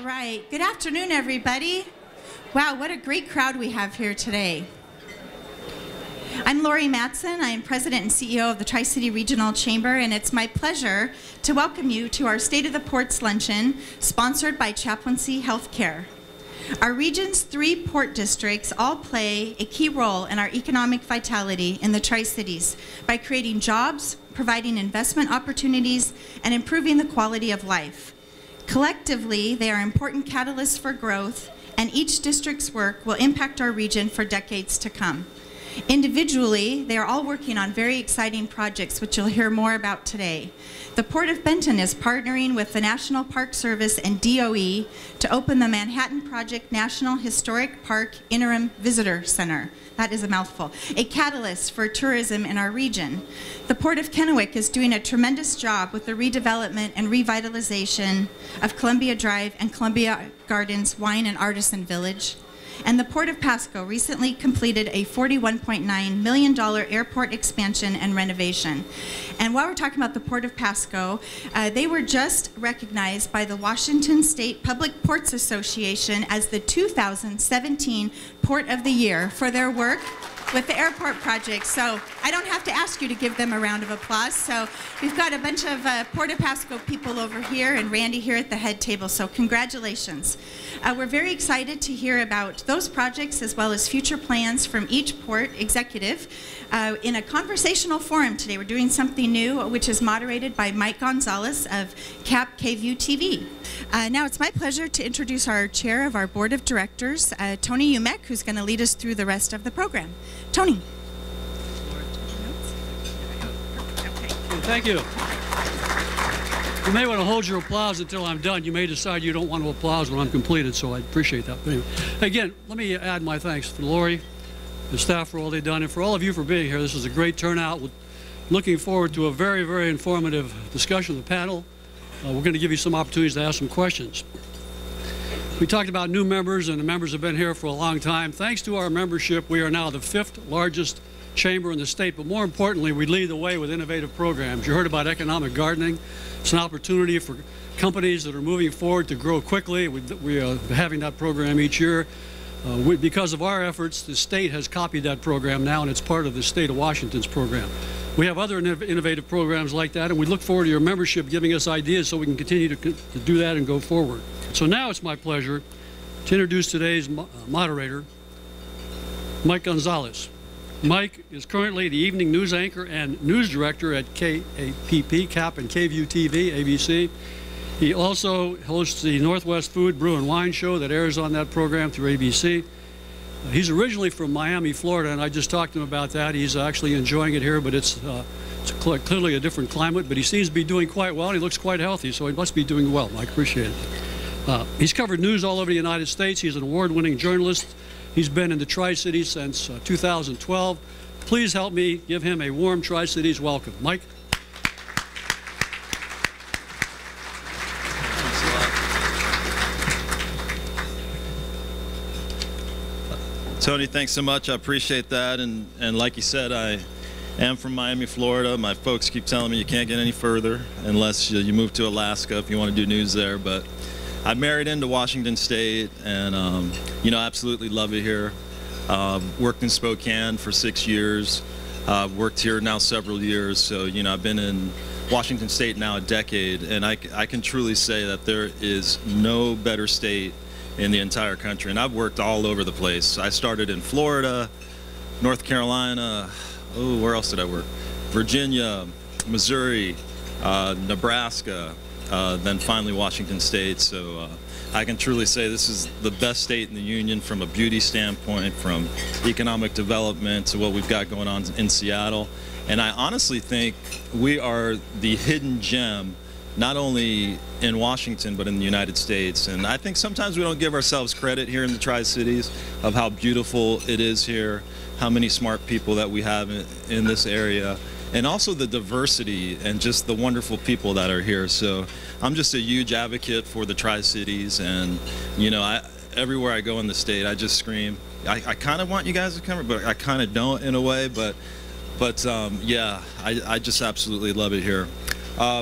right. Good afternoon, everybody. Wow, what a great crowd we have here today. I'm Lori Matson. I am President and CEO of the Tri-City Regional Chamber, and it's my pleasure to welcome you to our State of the Ports Luncheon, sponsored by Chaplaincy Healthcare. Our region's 3 port districts all play a key role in our economic vitality in the Tri-Cities by creating jobs, providing investment opportunities, and improving the quality of life. Collectively, they are important catalysts for growth, and each district's work will impact our region for decades to come. Individually, they are all working on very exciting projects, which you'll hear more about today. The Port of Benton is partnering with the National Park Service and DOE to open the Manhattan Project National Historic Park Interim Visitor Center. That is a mouthful. A catalyst for tourism in our region. The Port of Kennewick is doing a tremendous job with the redevelopment and revitalization of Columbia Drive and Columbia Gardens Wine and Artisan Village. And the Port of Pasco recently completed a $41.9 million airport expansion and renovation. And while we're talking about the Port of Pasco, they were just recognized by the Washington State Public Ports Association as the 2017 Port of the Year for their work with the airport project. So I don't have to ask you to give them a round of applause. So we've got a bunch of Port of Pasco people over here and Randy here at the head table, so congratulations. We're very excited to hear about those projects as well as future plans from each port executive in a conversational forum today. We're doing something new, which is moderated by Mike Gonzalez of CAP KVUE TV. Now it's my pleasure to introduce our chair of our board of directors, Tony Umek, who's going to lead us through the rest of the program. Tony. Thank you. You may want to hold your applause until I'm done. You may decide you don't want to applaud when I'm completed, so I appreciate that. But anyway, again, let me add my thanks for Lori, the staff for all they've done, and for all of you for being here. This is a great turnout. Looking forward to a very, very informative discussion of the panel. We're going to give you some opportunities to ask some questions. We talked about new members, and the members have been here for a long time. Thanks to our membership, we are now the 5th largest chamber in the state, but more importantly, we lead the way with innovative programs. You heard about economic gardening. It's an opportunity for companies that are moving forward to grow quickly. We are having that program each year. Because of our efforts, the state has copied that program now, and it's part of the state of Washington's program. We have other innovative programs like that, and we look forward to your membership giving us ideas so we can continue to do that and go forward. So now it's my pleasure to introduce today's moderator, Mike Gonzalez. Mike is currently the evening news anchor and news director at KAPP, CAP and KVUE TV, ABC. He also hosts the Northwest Food, Brew, and Wine Show that airs on that program through ABC. He's originally from Miami, Florida, and I just talked to him about that. He's actually enjoying it here, but it's clearly a different climate, but he seems to be doing quite well, and he looks quite healthy, so he must be doing well. I appreciate it. He's covered news all over the United States. He's an award-winning journalist. He's been in the Tri-Cities since 2012. Please help me give him a warm Tri-Cities welcome. Mike? Tony, thanks so much. I appreciate that. And like you said, I am from Miami, Florida. My folks keep telling me you can't get any further unless you move to Alaska if you want to do news there. But I married into Washington State, and absolutely love it here. Worked in Spokane for 6 years. Worked here now several years. So I've been in Washington State now a decade, and I can truly say that there is no better state in the entire country, and I've worked all over the place. I started in Florida, North Carolina, where else did I work? Virginia, Missouri, Nebraska, then finally Washington State. So I can truly say this is the best state in the union from a beauty standpoint, from economic development to what we've got going on in Seattle. And I honestly think we are the hidden gem, not only in Washington, but in the United States. And I think sometimes we don't give ourselves credit here in the Tri-Cities of how beautiful it is here, how many smart people that we have in this area, and also the diversity and just the wonderful people that are here. So I'm just a huge advocate for the Tri-Cities, and everywhere I go in the state, I just scream, I kind of want you guys to come, but I kind of don't in a way, but yeah, I just absolutely love it here.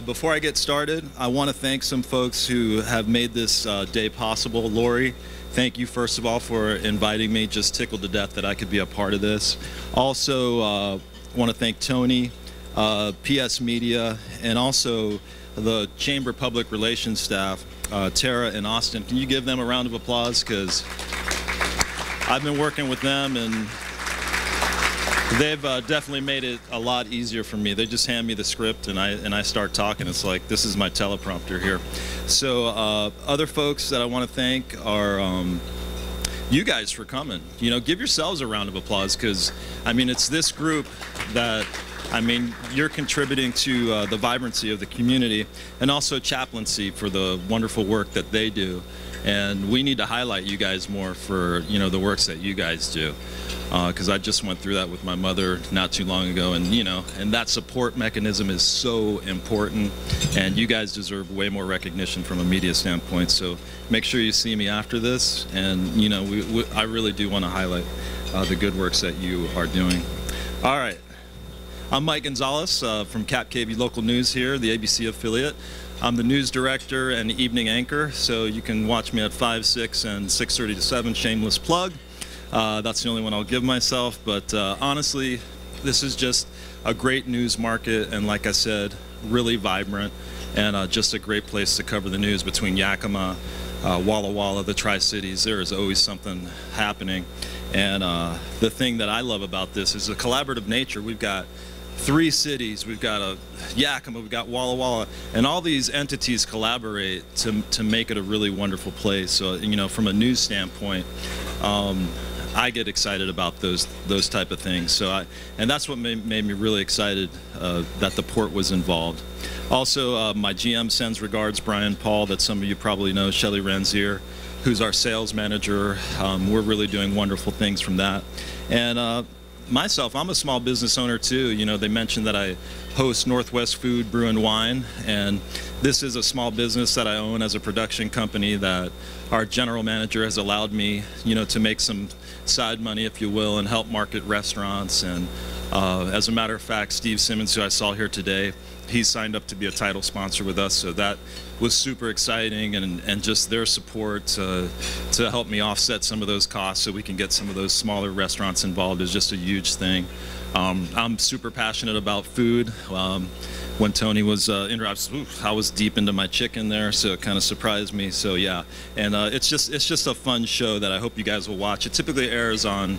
Before I get started, I want to thank some folks who have made this day possible. Lori, thank you, first of all, for inviting me. Just tickled to death that I could be a part of this. Also, want to thank Tony, PS Media, and also the Chamber Public Relations staff, Tara and Austin. Can you give them a round of applause? Because I've been working with them, and they've definitely made it a lot easier for me. They just hand me the script, and I start talking. It's like, this is my teleprompter here. So other folks that I want to thank are you guys for coming. You know, give yourselves a round of applause, because, I mean, it's this group that, I mean, you're contributing to the vibrancy of the community, and also chaplaincy for the wonderful work that they do. And we need to highlight you guys more for, you know, the works that you guys do. Because I just went through that with my mother not too long ago, and, you know, and that support mechanism is so important, and you guys deserve way more recognition from a media standpoint. So make sure you see me after this, and, you know, I really do want to highlight the good works that you are doing. All right. I'm Mike Gonzalez from Cap KV Local News here, the ABC affiliate. I'm the news director and evening anchor, so you can watch me at 5, 6, and 6:30 to 7, shameless plug. That's the only one I'll give myself, but honestly, this is just a great news market, and like I said, really vibrant, and just a great place to cover the news between Yakima, Walla Walla, the Tri-Cities. There is always something happening, and the thing that I love about this is the collaborative nature. We've got 3 cities, we've got Yakima, we've got Walla Walla, and all these entities collaborate to make it a really wonderful place. So, you know, from a news standpoint, I get excited about those type of things. So and that's what made me really excited that the port was involved. Also, my GM sends regards, Brian Paul, that some of you probably know, Shelly Ranzier, who's our sales manager. We're really doing wonderful things from that. And myself, I'm a small business owner too. You know, they mentioned that I host Northwest Food, Brew and Wine, and this is a small business that I own as a production company that our general manager has allowed me, you know, to make some side money, if you will, and help market restaurants. And as a matter of fact, Steve Simmons, who I saw here today, he signed up to be a title sponsor with us, so that was super exciting, and just their support to help me offset some of those costs so we can get some of those smaller restaurants involved is just a huge thing. I'm super passionate about food. When Tony was interrupted, I was deep into my chicken there, so it kind of surprised me. So yeah, and it's just a fun show that I hope you guys will watch. It typically airs on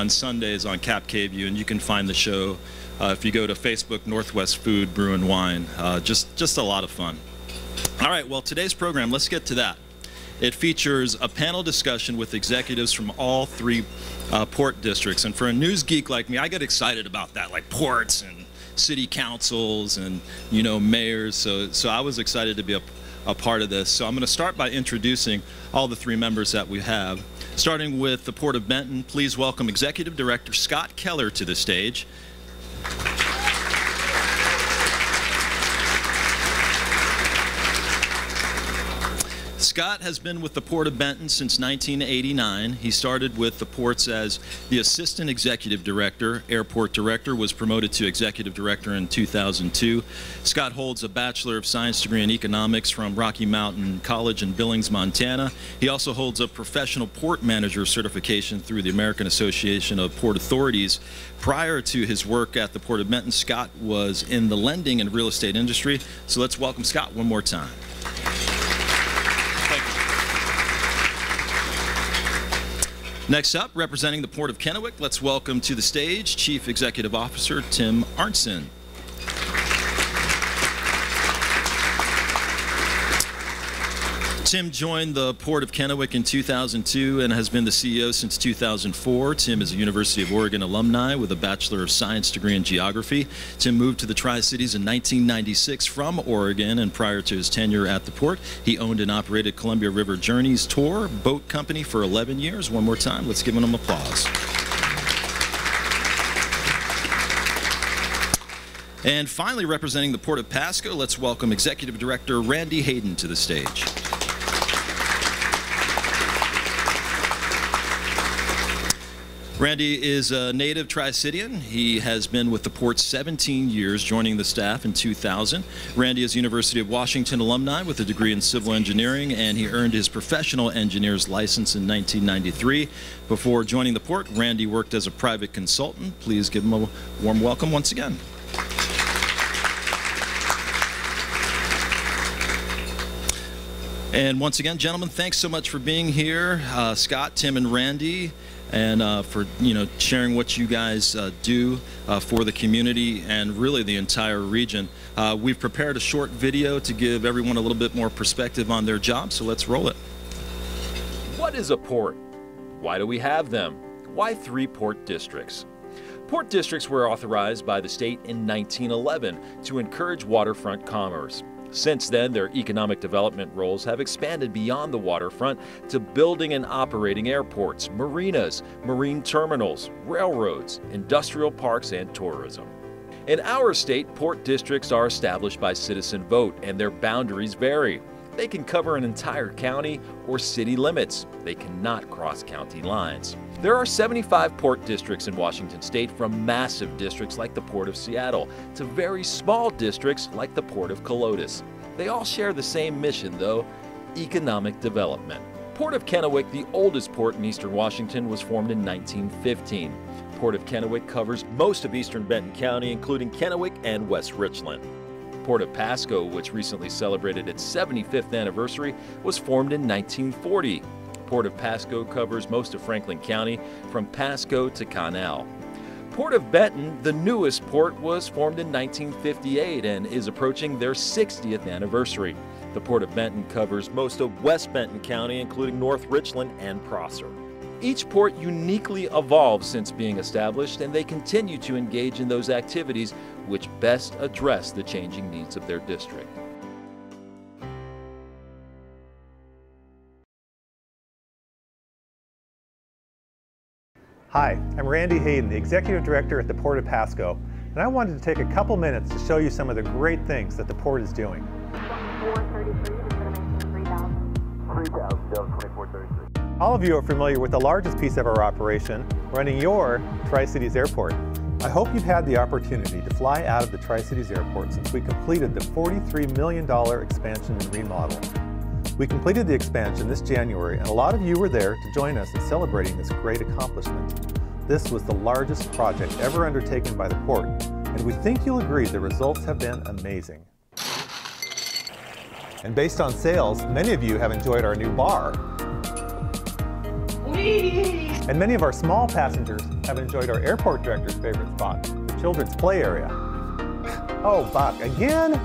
Sundays on Cap KView, and you can find the show if you go to Facebook, Northwest Food, Brew and Wine. Just a lot of fun. All right, well, today's program, let's get to that. It features a panel discussion with executives from all 3 port districts. And for a news geek like me, I get excited about that, like ports and city councils and, you know, mayors. So I was excited to be a part of this. So I'm going to start by introducing all the 3 members that we have. Starting with the Port of Benton, please welcome Executive Director Scott Keller to the stage. Scott has been with the Port of Benton since 1989. He started with the ports as the Assistant Executive Director. Airport Director, was promoted to Executive Director in 2002. Scott holds a Bachelor of Science degree in Economics from Rocky Mountain College in Billings, Montana. He also holds a Professional Port Manager certification through the American Association of Port Authorities. Prior to his work at the Port of Benton, Scott was in the lending and real estate industry. So let's welcome Scott one more time. Next up, representing the Port of Kennewick, let's welcome to the stage Chief Executive Officer Tim Arntzen. Tim joined the Port of Kennewick in 2002 and has been the CEO since 2004. Tim is a University of Oregon alumni with a Bachelor of Science degree in Geography. Tim moved to the Tri-Cities in 1996 from Oregon, and prior to his tenure at the port, he owned and operated Columbia River Journeys Tour Boat Company for 11 years. One more time, let's give him applause. And finally, representing the Port of Pasco, let's welcome Executive Director Randy Hayden to the stage. Randy is a native Tri-Citian. He has been with the port 17 years, joining the staff in 2000. Randy is University of Washington alumni with a degree in civil engineering, and he earned his professional engineer's license in 1993. Before joining the port, Randy worked as a private consultant. Please give him a warm welcome once again. And once again, gentlemen, thanks so much for being here. Scott, Tim, and Randy, and for sharing what you guys do for the community and really the entire region. We've prepared a short video to give everyone a little bit more perspective on their job, so let's roll it. What is a port? Why do we have them? Why 3 port districts? Port districts were authorized by the state in 1911 to encourage waterfront commerce. Since then, their economic development roles have expanded beyond the waterfront to building and operating airports, marinas, marine terminals, railroads, industrial parks, and tourism. In our state, port districts are established by citizen vote, and their boundaries vary. They can cover an entire county or city limits. They cannot cross county lines. There are 75 port districts in Washington state, from massive districts like the Port of Seattle to very small districts like the Port of Colotis. They all share the same mission though: economic development. Port of Kennewick, the oldest port in eastern Washington, was formed in 1915. Port of Kennewick covers most of eastern Benton County, including Kennewick and West Richland. Port of Pasco, which recently celebrated its 75th anniversary, was formed in 1940. Port of Pasco covers most of Franklin County from Pasco to Connell. Port of Benton, the newest port, was formed in 1958 and is approaching their 60th anniversary. The Port of Benton covers most of West Benton County, including North Richland and Prosser. Each port uniquely evolved since being established, and they continue to engage in those activities which best address the changing needs of their district. Hi, I'm Randy Hayden, the Executive Director at the Port of Pasco, and I wanted to take a couple minutes to show you some of the great things that the port is doing. 2433 is going to make 3,000. 3,000, 2433. All of you are familiar with the largest piece of our operation, running your Tri-Cities Airport. I hope you've had the opportunity to fly out of the Tri-Cities Airport since we completed the $43 million expansion and remodel. We completed the expansion this January, and a lot of you were there to join us in celebrating this great accomplishment. This was the largest project ever undertaken by the port, and we think you'll agree the results have been amazing. And based on sales, many of you have enjoyed our new bar. And many of our small passengers have enjoyed our airport director's favorite spot, the children's play area. Oh, Buck, again?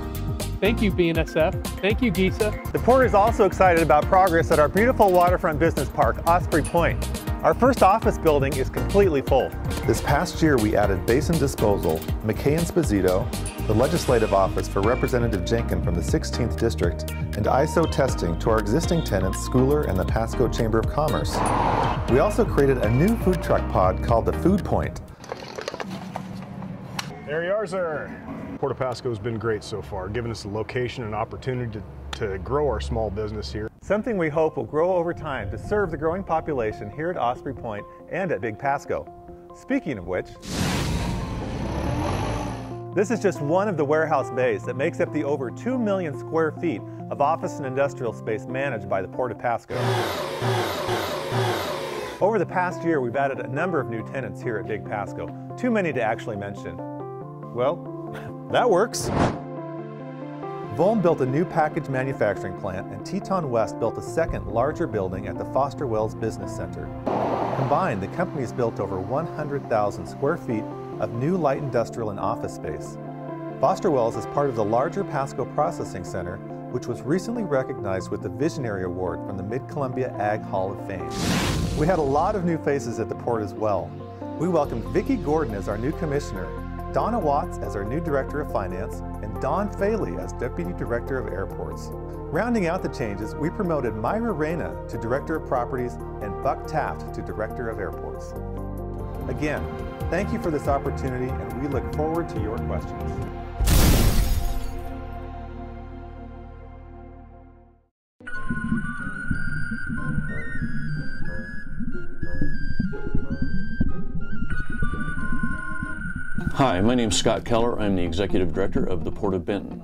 Thank you, BNSF. Thank you, GISA. The port is also excited about progress at our beautiful waterfront business park, Osprey Point. Our first office building is completely full. This past year, we added basin disposal, McKay and Sposito, the legislative office for Representative Jenkins from the 16th District, and ISO testing to our existing tenants, Schooler and the Pasco Chamber of Commerce. We also created a new food truck pod called the Food Point. There you are, sir. Port of Pasco has been great so far, giving us a location and opportunity to grow our small business here. Something we hope will grow over time to serve the growing population here at Osprey Point and at Big Pasco. Speaking of which, this is just one of the warehouse bays that makes up the over 2 million square feet of office and industrial space managed by the Port of Pasco. Over the past year, we've added a number of new tenants here at Big Pasco, too many to actually mention. Well, that works. Volm built a new package manufacturing plant, and Teton West built a second, larger building at the Foster Wells Business Center. Combined, the company's built over 100,000 square feet of new light industrial and office space. Foster Wells is part of the larger Pasco Processing Center, which was recently recognized with the Visionary Award from the Mid-Columbia Ag Hall of Fame. We had a lot of new faces at the port as well. We welcomed Vicki Gordon as our new commissioner, Donna Watts as our new Director of Finance, and Don Faley as Deputy Director of Airports. Rounding out the changes, we promoted Myra Reyna to Director of Properties and Buck Taft to Director of Airports. Again, thank you for this opportunity, and we look forward to your questions. Hi, my name's Scott Keller. I'm the Executive Director of the Port of Benton.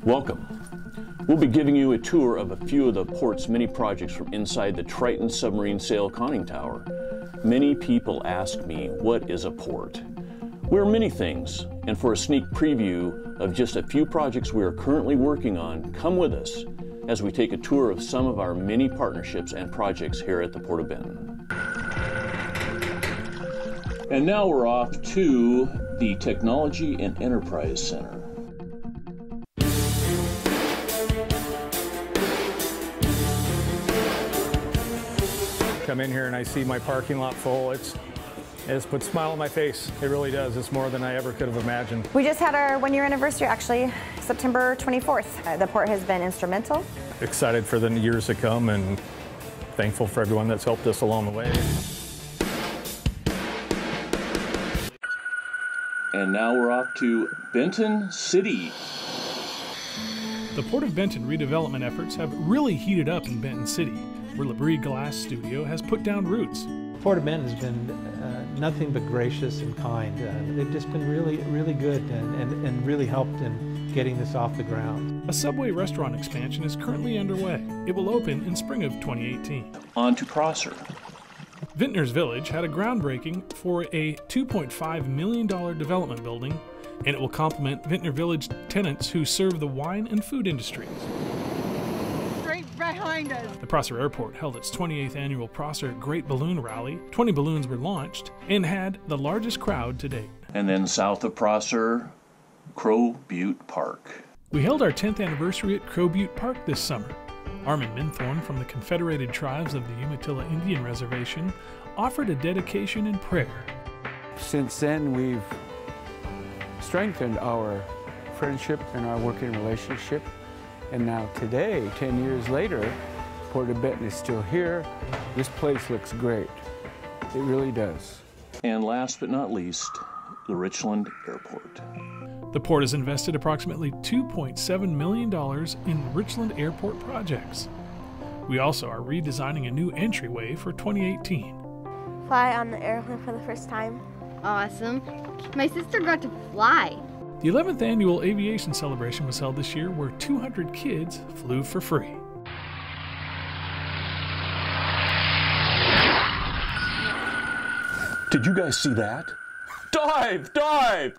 Welcome. We'll be giving you a tour of a few of the Port's many projects from inside the Triton Submarine Sail Conning Tower. Many people ask me, what is a port? We're many things, and for a sneak preview of just a few projects we are currently working on, come with us as we take a tour of some of our many partnerships and projects here at the Port of Benton. And now we're off to the Technology and Enterprise Center. Come in here and I see my parking lot full. It puts a smile on my face. It really does. It's more than I ever could have imagined. We just had our one-year anniversary, actually, September 24th. The port has been instrumental. Excited for the years to come and thankful for everyone that's helped us along the way. And now we're off to Benton City. The Port of Benton redevelopment efforts have really heated up in Benton City, where Labrie Glass Studio has put down roots. Port of Benton has been nothing but gracious and kind. They've just been really good and really helped in getting this off the ground. A Subway restaurant expansion is currently underway. It will open in spring of 2018. On to Prosser. Vintners Village had a groundbreaking for a $2.5 million development building, and it will complement Vintner Village tenants who serve the wine and food industries. Right behind us. The Prosser Airport held its 28th annual Prosser Great Balloon Rally. 20 balloons were launched and had the largest crowd to date. And then south of Prosser, Crow Butte Park. We held our 10th anniversary at Crow Butte Park this summer. Armin Minthorn from the Confederated Tribes of the Umatilla Indian Reservation offered a dedication and prayer. Since then, we've strengthened our friendship and our working relationship. And now today, 10 years later, Port of Benton is still here. This place looks great. It really does. And last but not least, the Richland Airport. The port has invested approximately $2.7 million in Richland Airport projects. We also are redesigning a new entryway for 2018. Fly on the airplane for the first time. Awesome. My sister got to fly. The 11th annual aviation celebration was held this year where 200 kids flew for free. Did you guys see that? Dive! Dive!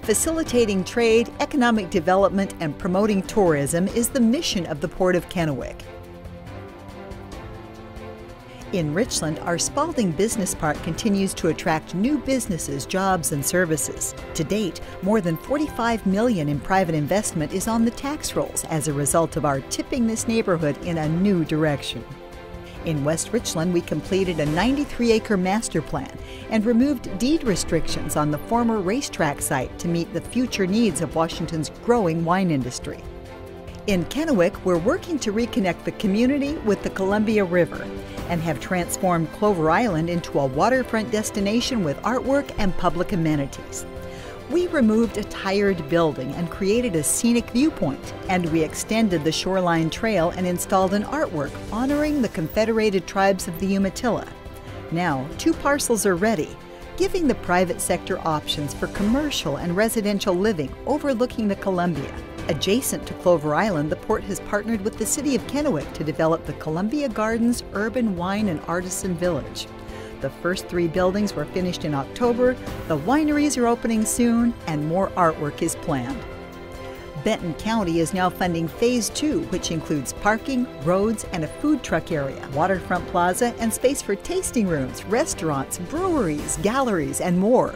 Facilitating trade, economic development, and promoting tourism is the mission of the Port of Kennewick. In Richland, our Spalding Business Park continues to attract new businesses, jobs, and services. To date, more than $45 million in private investment is on the tax rolls as a result of our tipping this neighborhood in a new direction. In West Richland, we completed a 93-acre master plan and removed deed restrictions on the former racetrack site to meet the future needs of Washington's growing wine industry. In Kennewick, we're working to reconnect the community with the Columbia River and have transformed Clover Island into a waterfront destination with artwork and public amenities. We removed a tired building and created a scenic viewpoint, and we extended the shoreline trail and installed an artwork honoring the Confederated Tribes of the Umatilla. Now, 2 parcels are ready, giving the private sector options for commercial and residential living overlooking the Columbia. Adjacent to Clover Island, the port has partnered with the City of Kennewick to develop the Columbia Gardens Urban Wine and Artisan Village. The first 3 buildings were finished in October, the wineries are opening soon, and more artwork is planned. Benton County is now funding Phase 2, which includes parking, roads, and a food truck area, waterfront plaza, and space for tasting rooms, restaurants, breweries, galleries, and more.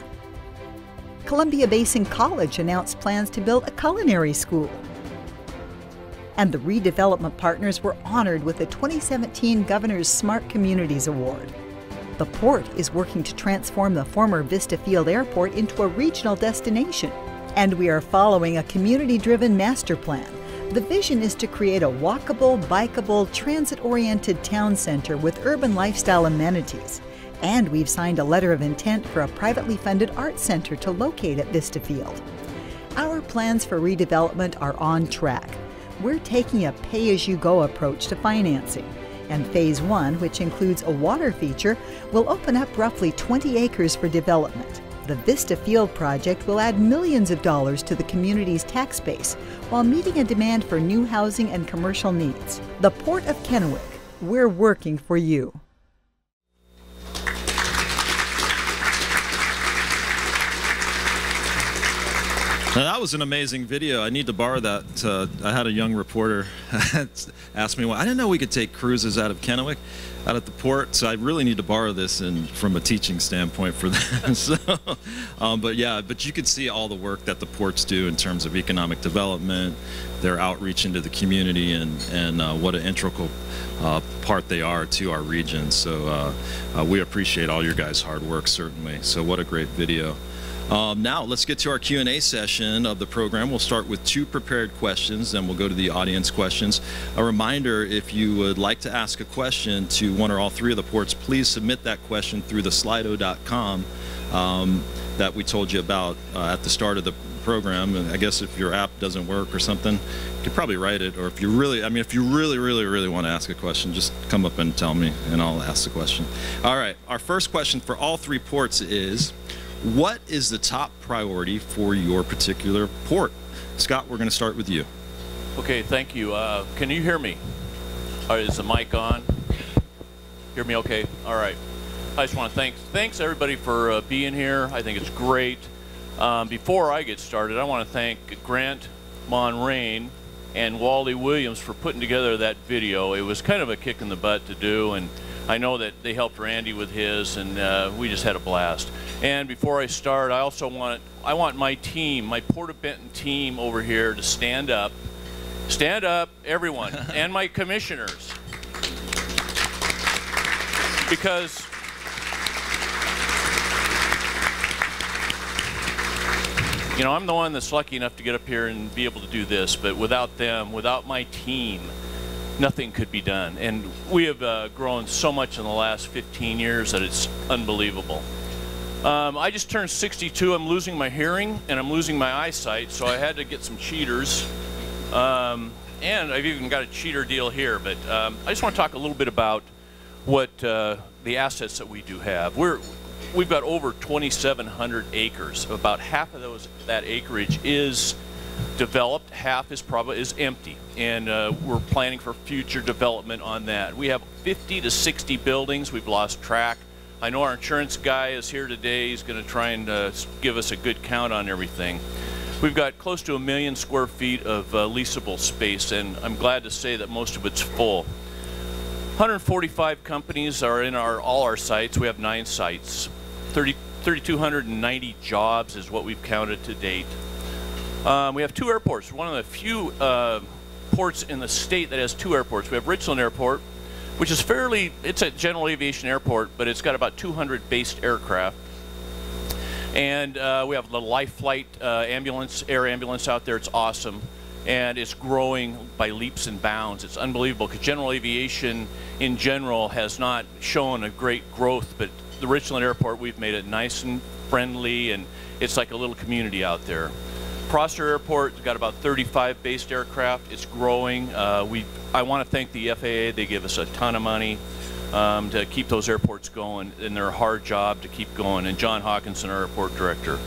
Columbia Basin College announced plans to build a culinary school. And the redevelopment partners were honored with the 2017 Governor's Smart Communities Award. The port is working to transform the former Vista Field Airport into a regional destination. And we are following a community-driven master plan. The vision is to create a walkable, bikeable, transit-oriented town center with urban lifestyle amenities. And we've signed a letter of intent for a privately funded art center to locate at Vista Field. Our plans for redevelopment are on track. we're taking a pay-as-you-go approach to financing. And Phase 1, which includes a water feature, will open up roughly 20 acres for development. The Vista Field project will add millions of dollars to the community's tax base while meeting a demand for new housing and commercial needs. The Port of Kennewick, we're working for you. Now, that was an amazing video. I need to borrow that. I had a young reporter ask me, well, I didn't know we could take cruises out of Kennewick, out at the port, so I really need to borrow this from a teaching standpoint for them. So, but you can see all the work that the ports do in terms of economic development, their outreach into the community, and what an integral part they are to our region. So we appreciate all your guys' hard work, certainly. So what a great video. Now let's get to our Q&A session of the program. We'll start with 2 prepared questions, then we'll go to the audience questions. A reminder, if you would like to ask a question to one or all 3 of the ports, please submit that question through the slido.com that we told you about at the start of the program. And I guess if your app doesn't work or something, you could probably write it, or if you really, if you really want to ask a question, just come up and tell me and I'll ask the question. All right, our first question for all 3 ports is, what is the top priority for your particular port? Scott, we're going to start with you. Okay, thank you. Can you hear me? Is the mic on? Hear me okay? All right. I just want to thanks everybody for being here. I think it's great. Before I get started, I want to thank Grant Monrain and Wally Williams for putting together that video. It was kind of a kick in the butt to do, and I know that they helped Randy with his, and we just had a blast. And before I start, I want my team, my Port of Benton team over here to stand up. Stand up, everyone, and my commissioners. Because I'm the one that's lucky enough to get up here and be able to do this, but without them, without my team, nothing could be done. And we have grown so much in the last 15 years that it's unbelievable. I just turned 62. I'm losing my hearing and I'm losing my eyesight, so I had to get some cheaters. And I've even got a cheater deal here. But I just want to talk a little bit about what the assets that we do have. We've got over 2,700 acres. About half of that acreage is developed, half is empty, and we're planning for future development on that. We have 50 to 60 buildings. We've lost track. I know our insurance guy is here today. He's going to try and give us a good count on everything. We've got close to 1 million square feet of leasable space, and I'm glad to say that most of it's full. 145 companies are in all our sites. We have 9 sites. 3,290 jobs is what we've counted to date. We have 2 airports. We're one of the few ports in the state that has 2 airports. We have Richland Airport, which is it's a general aviation airport, but it's got about 200 based aircraft. And we have the Life Flight air ambulance out there. It's awesome. And it's growing by leaps and bounds. It's unbelievable, because general aviation in general has not shown a great growth, but the Richland Airport, we've made it nice and friendly, and it's like a little community out there. Prosser Airport, we've got about 35 based aircraft. It's growing. I want to thank the FAA. They give us a ton of money to keep those airports going, and they're a hard job to keep going. And John Hawkinson, our airport director.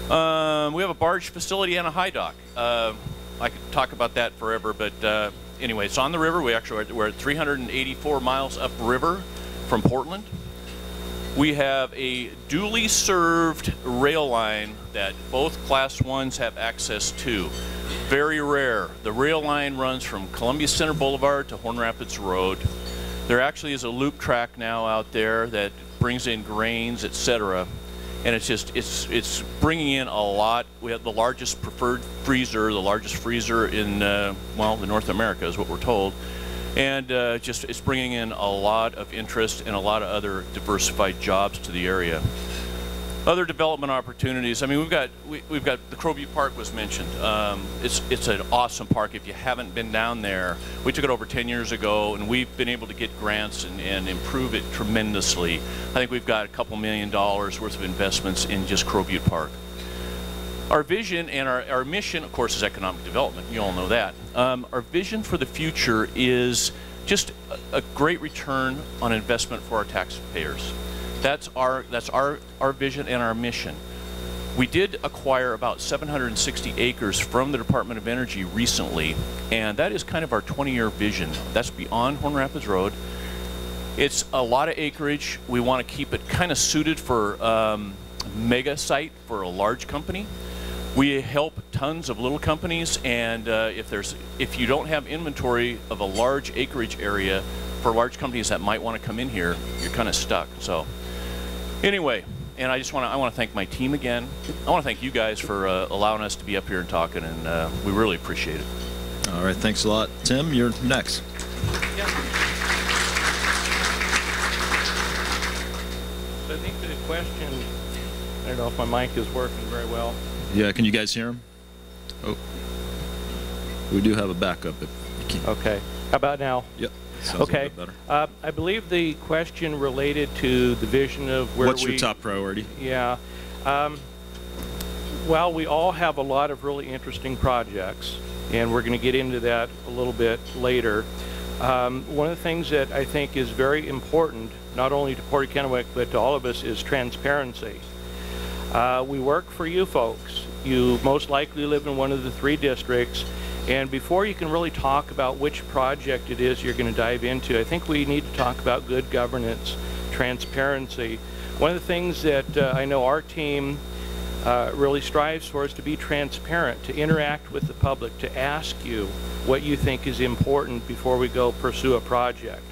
We have a barge facility and a high dock. I could talk about that forever, but anyway, it's on the river. We're at 384 miles upriver from Portland. We have a duly served rail line that both Class 1s have access to. Very rare. The rail line runs from Columbia Center Boulevard to Horn Rapids Road. There actually is a loop track now out there that brings in grains, etc. And it's bringing in a lot. We have the largest preferred freezer, the largest freezer in, well, in North America is what we're told. And it's bringing in a lot of interest and a lot of other diversified jobs to the area. Other development opportunities. I mean, we've got the Crow Butte Park was mentioned. It's an awesome park. If you haven't been down there, we took it over 10 years ago, and we've been able to get grants and improve it tremendously. I think we've got a couple $1 million worth of investments in just Crow Butte Park. Our vision and our mission, of course, is economic development. You all know that. Our vision for the future is just a great return on investment for our taxpayers. That's our vision and our mission. We did acquire about 760 acres from the Department of Energy recently, and that is kind of our 20-year vision. That's beyond Horn Rapids Road. It's a lot of acreage. We want to keep it kind of suited for mega site for a large company. We help tons of little companies, and if you don't have inventory of a large acreage area for large companies that might want to come in here, you're kind of stuck. So anyway, and I want to thank my team again. I want to thank you guys for allowing us to be up here and talking, and we really appreciate it. All right, thanks a lot. Tim, you're next. Yeah. So I think the question, I don't know if my mic is working very well. Yeah, can you guys hear him? Oh, we do have a backup if you can. Okay, how about now? Yep. Sounds okay. a bit better. I believe the question related to the vision of where What's your top priority? Yeah. Well, we all have a lot of really interesting projects, and we're going to get into that a little bit later. One of the things that I think is very important, not only to Port of Kennewick, but to all of us, is transparency. We work for you folks. You most likely live in one of the 3 districts, and before you can really talk about which project it is you're going to dive into, I think we need to talk about good governance, transparency. One of the things that I know our team really strives for is to be transparent, to interact with the public, to ask you what you think is important before we go pursue a project.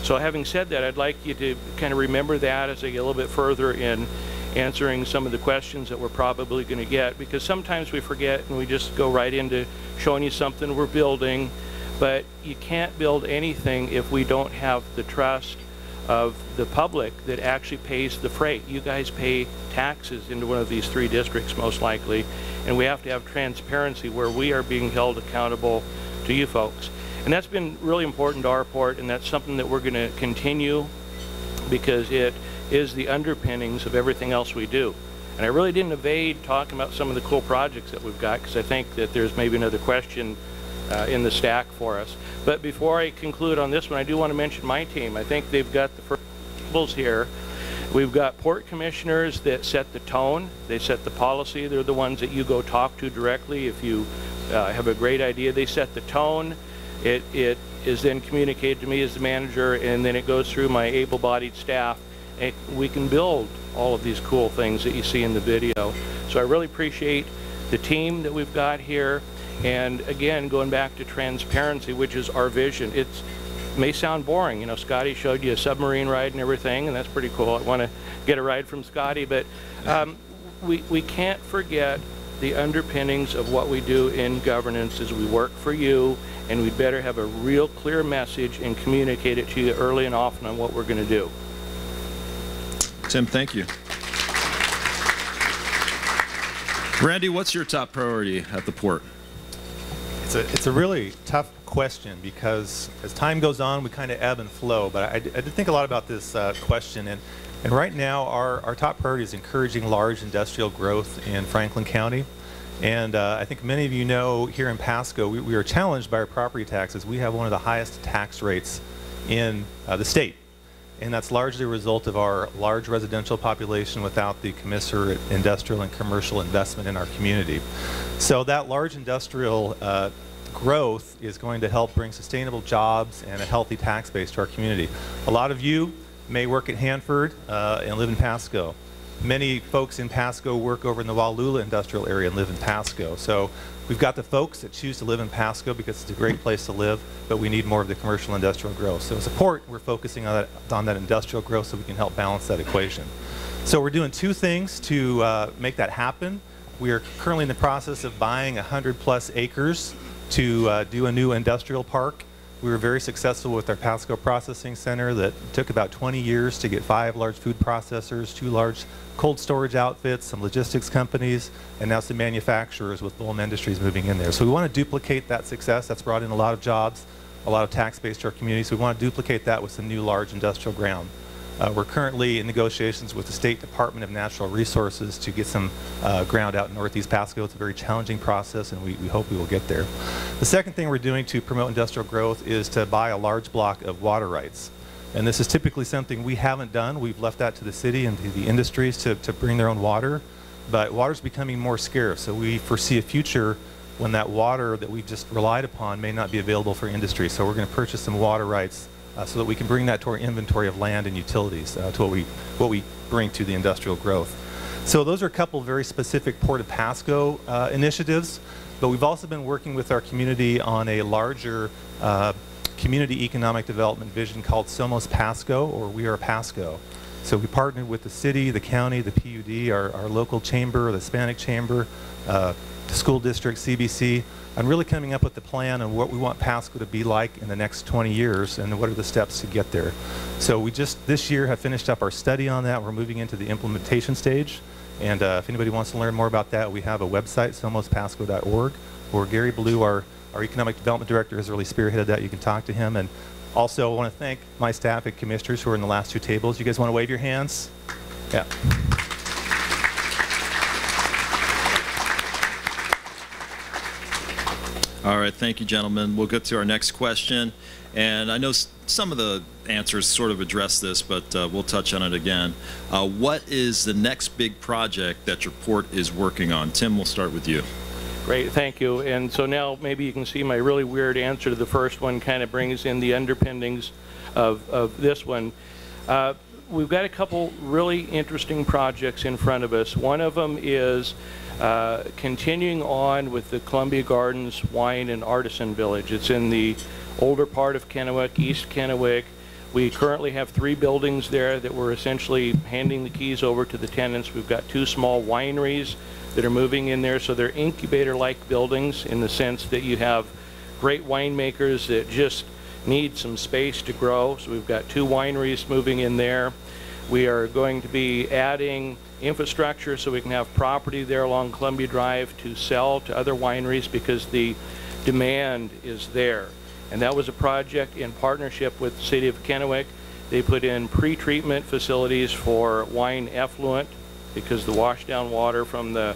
So having said that, I'd like you to kind of remember that as I get a little bit further in answering some of the questions that we're probably going to get, because sometimes we forget and we just go right into showing you something we're building, but you can't build anything if we don't have the trust of the public that actually pays the freight. You guys pay taxes into one of these 3 districts most likely, and we have to have transparency where we are being held accountable to you folks. And that's been really important to our port, and that's something that we're going to continue, because it is the underpinnings of everything else we do. And I really didn't evade talking about some of the cool projects that we've got, because I think that there's maybe another question in the stack for us. But before I conclude on this one, I do want to mention my team. I think they've got the first tables here. We've got port commissioners that set the tone. They set the policy. They're the ones that you go talk to directly if you have a great idea. They set the tone. It is then communicated to me as the manager, and then it goes through my able-bodied staff. And we can build all of these cool things that you see in the video. So I really appreciate the team that we've got here. And again, going back to transparency, which is our vision. It may sound boring. You know, Scotty showed you a submarine ride and everything, and that's pretty cool. I want to get a ride from Scotty, but we can't forget the underpinnings of what we do in governance is we work for you, and we better have a real clear message and communicate it to you early and often on what we're going to do. Tim, thank you. Randy, what's your top priority at the port? It's a really tough question, because as time goes on, we kind of ebb and flow. But I did think a lot about this question, and right now our top priority is encouraging large industrial growth in Franklin County. And I think many of you know here in Pasco, we are challenged by our property taxes. We have one of the highest tax rates in the state. And that's largely a result of our large residential population without the commensurate industrial and commercial investment in our community. So that large industrial growth is going to help bring sustainable jobs and a healthy tax base to our community. A lot of you may work at Hanford and live in Pasco. Many folks in Pasco work over in the Wallula industrial area and live in Pasco. So we've got the folks that choose to live in Pasco because it's a great place to live, but we need more of the commercial industrial growth. So as a port, we're focusing on that industrial growth so we can help balance that equation. So we're doing 2 things to make that happen. We are currently in the process of buying 100+ acres to do a new industrial park. We were very successful with our Pasco Processing Center that took about 20 years to get 5 large food processors, 2 large cold storage outfits, some logistics companies, and now some manufacturers with Bohm Industries moving in there. So we want to duplicate that success. That's brought in a lot of jobs, a lot of tax base to our community. So we want to duplicate that with some new large industrial ground. We're currently in negotiations with the State Department of Natural Resources to get some ground out in Northeast Pasco. It's a very challenging process, and we hope we will get there. The second thing we're doing to promote industrial growth is to buy a large block of water rights. And this is typically something we haven't done. We've left that to the city and to the industries to bring their own water. But water's becoming more scarce, so we foresee a future when that water that we've just relied upon may not be available for industry. So we're going to purchase some water rights so that we can bring that to our inventory of land and utilities, to what we bring to the industrial growth. So those are a couple of very specific Port of Pasco initiatives, but we've also been working with our community on a larger community economic development vision called Somos Pasco, or We Are Pasco. So we partnered with the city, the county, the PUD, our local chamber, the Hispanic chamber, the school district, CBC, and really coming up with the plan on what we want Pasco to be like in the next 20 years and what are the steps to get there. So we just this year have finished up our study on that. We're moving into the implementation stage. And if anybody wants to learn more about that, we have a website, somospasco.org, where Gary Ballou, our Economic Development Director, has really spearheaded that. You can talk to him. And also, I want to thank my staff and commissioners who are in the last two tables. You guys want to wave your hands? Yeah. All right, thank you, gentlemen. We'll get to our next question. And I know some of the answers sort of address this, but we'll touch on it again. What is the next big project that your port is working on? Tim, we'll start with you. Great, thank you. And so now maybe you can see my really weird answer to the first one kind of brings in the underpinnings of this one. We've got a couple really interesting projects in front of us. One of them is continuing on with the Columbia Gardens Wine and Artisan Village. It's in the older part of Kennewick, East Kennewick. We currently have 3 buildings there that we're essentially handing the keys over to the tenants. We've got 2 small wineries that are moving in there, so they're incubator-like buildings in the sense that you have great winemakers that just need some space to grow. So we've got 2 wineries moving in there. We are going to be adding infrastructure so we can have property there along Columbia Drive to sell to other wineries because the demand is there. And that was a project in partnership with the City of Kennewick. They put in pre-treatment facilities for wine effluent because the washdown water from the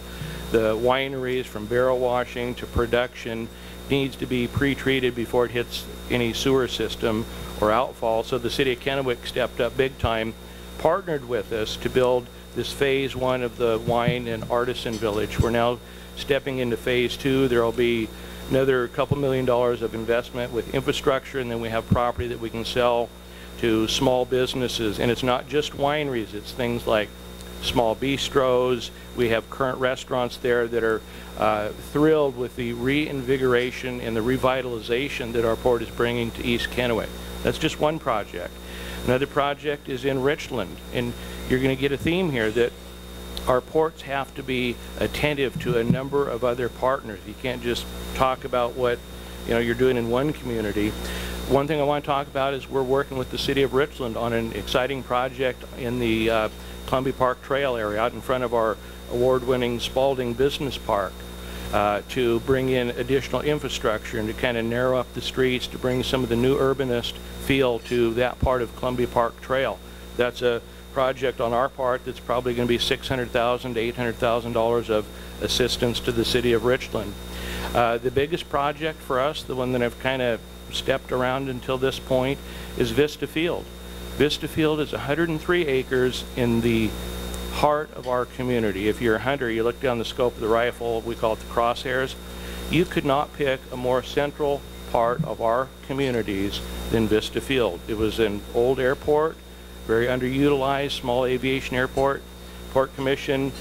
wineries, from barrel washing to production, needs to be pre-treated before it hits any sewer system or outfall. So the City of Kennewick stepped up big time, partnered with us to build this phase 1 of the Wine and Artisan Village. We're now stepping into phase 2. There will be another couple $1 million of investment with infrastructure, and then we have property that we can sell to small businesses. And it's not just wineries, it's things like small bistros. We have current restaurants there that are thrilled with the reinvigoration and the revitalization that our port is bringing to East Kennewick. That's just one project. Another project is in Richland, and you're going to get a theme here that our ports have to be attentive to a number of other partners. You can't just talk about what you're doing in one community. One thing I want to talk about is we're working with the City of Richland on an exciting project in the Columbia Park Trail area out in front of our award-winning Spalding Business Park to bring in additional infrastructure and to kind of narrow up the streets, to bring some of the new urbanist feel to that part of Columbia Park Trail. That's a project on our part that's probably going to be $600,000 to $800,000 of assistance to the City of Richland. The biggest project for us, the one that I've kind of stepped around until this point, is Vista Field. Vista Field is 103 acres in the heart of our community. If you're a hunter, you look down the scope of the rifle, we call it the crosshairs. You could not pick a more central part of our communities than Vista Field. It was an old airport, very underutilized, small aviation airport. Port Commission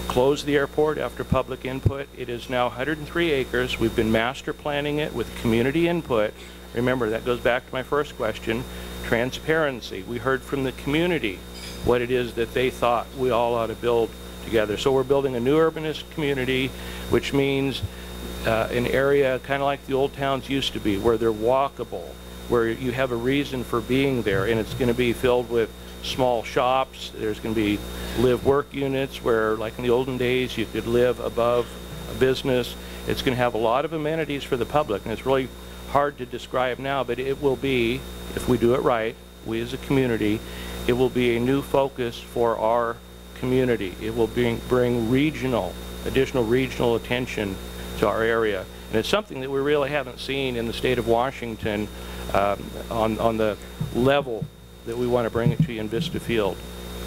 closed the airport after public input. It is now 103 acres. We've been master planning it with community input. Remember, that goes back to my first question, transparency. We heard from the community what it is that they thought we all ought to build together. So we're building a new urbanist community, which means an area kind of like the old towns used to be, where they're walkable, where you have a reason for being there, and it's going to be filled with small shops. There's going to be live-work units where, like in the olden days, you could live above a business. It's going to have a lot of amenities for the public, and it's really hard to describe now, but it will be, if we do it right, we as a community, it will be a new focus for our community. It will bring additional regional attention to our area. And it's something that we really haven't seen in the state of Washington on the level that we want to bring it to you in Vista Field.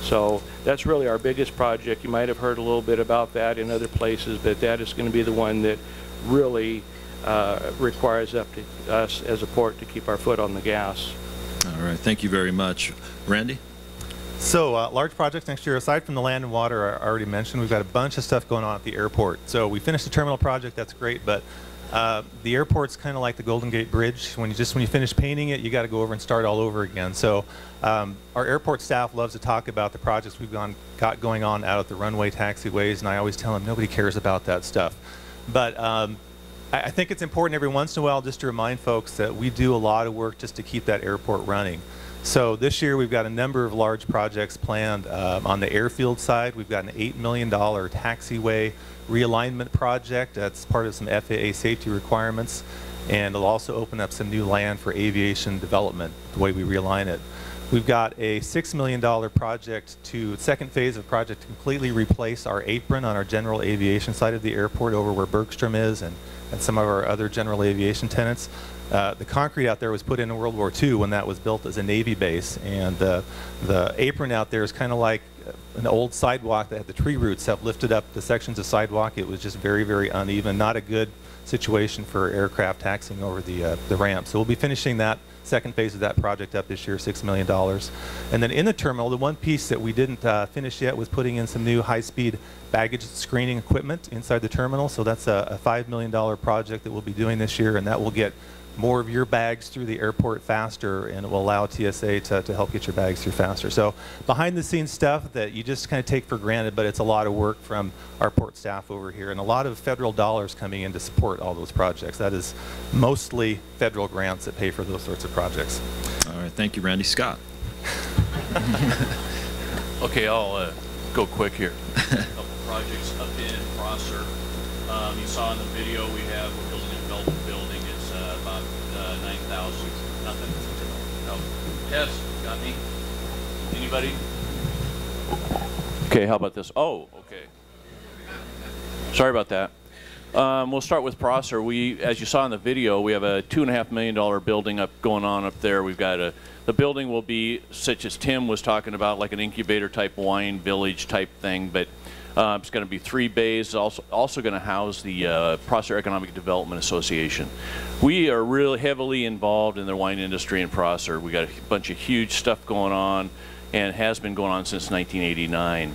So that's really our biggest project. You might have heard a little bit about that in other places, but that is going to be the one that really requires us as a port to keep our foot on the gas. All right, thank you very much. Randy? So large projects next year, aside from the land and water I already mentioned, we've got a bunch of stuff going on at the airport. So we finished the terminal project, that's great, but the airport's kind of like the Golden Gate Bridge. When you finish painting it, you got to go over and start all over again. So our airport staff loves to talk about the projects we've got going on out at the runway taxiways, and I always tell them nobody cares about that stuff. But I think it's important every once in a while just to remind folks that we do a lot of work just to keep that airport running. So this year we've got a number of large projects planned. On the airfield side, we've got an $8 million taxiway realignment project. That's part of some FAA safety requirements, and it'll also open up some new land for aviation development, the way we realign it. We've got a $6 million project second phase of project to completely replace our apron on our general aviation side of the airport over where Bergstrom is and some of our other general aviation tenants. The concrete out there was put in World War II when that was built as a Navy base, and the apron out there is kind of like an old sidewalk that had the tree roots have lifted up the sections of sidewalk. It was just very, very uneven, not a good situation for aircraft taxiing over the ramp. So we'll be finishing that second phase of that project up this year, $6 million. And then in the terminal, the one piece that we didn't finish yet was putting in some new high-speed baggage screening equipment inside the terminal. So that's a $5 million project that we'll be doing this year, and that will get more of your bags through the airport faster, and it will allow TSA to help get your bags through faster. So behind the scenes stuff that you just kind of take for granted, but it's a lot of work from our port staff over here, and a lot of federal dollars coming in to support all those projects. That is mostly federal grants that pay for those sorts of projects. All right, thank you, Randy. Scott? Okay, I'll go quick here. A couple projects up in Prosser. You saw in the video we're building a development building. It's about 9,000. Nothing. No. Yes, got me. Anybody? Okay, how about this? Oh, okay. Sorry about that. We'll start with Prosser. As you saw in the video, we have a $2.5 million building going on up there. We've got the building will be such as Tim was talking about, like an incubator type wine village type thing, but it's going to be 3 bays, also going to house the Prosser Economic Development Association. We are really heavily involved in the wine industry in Prosser. We got a bunch of huge stuff going on, and it has been going on since 1989.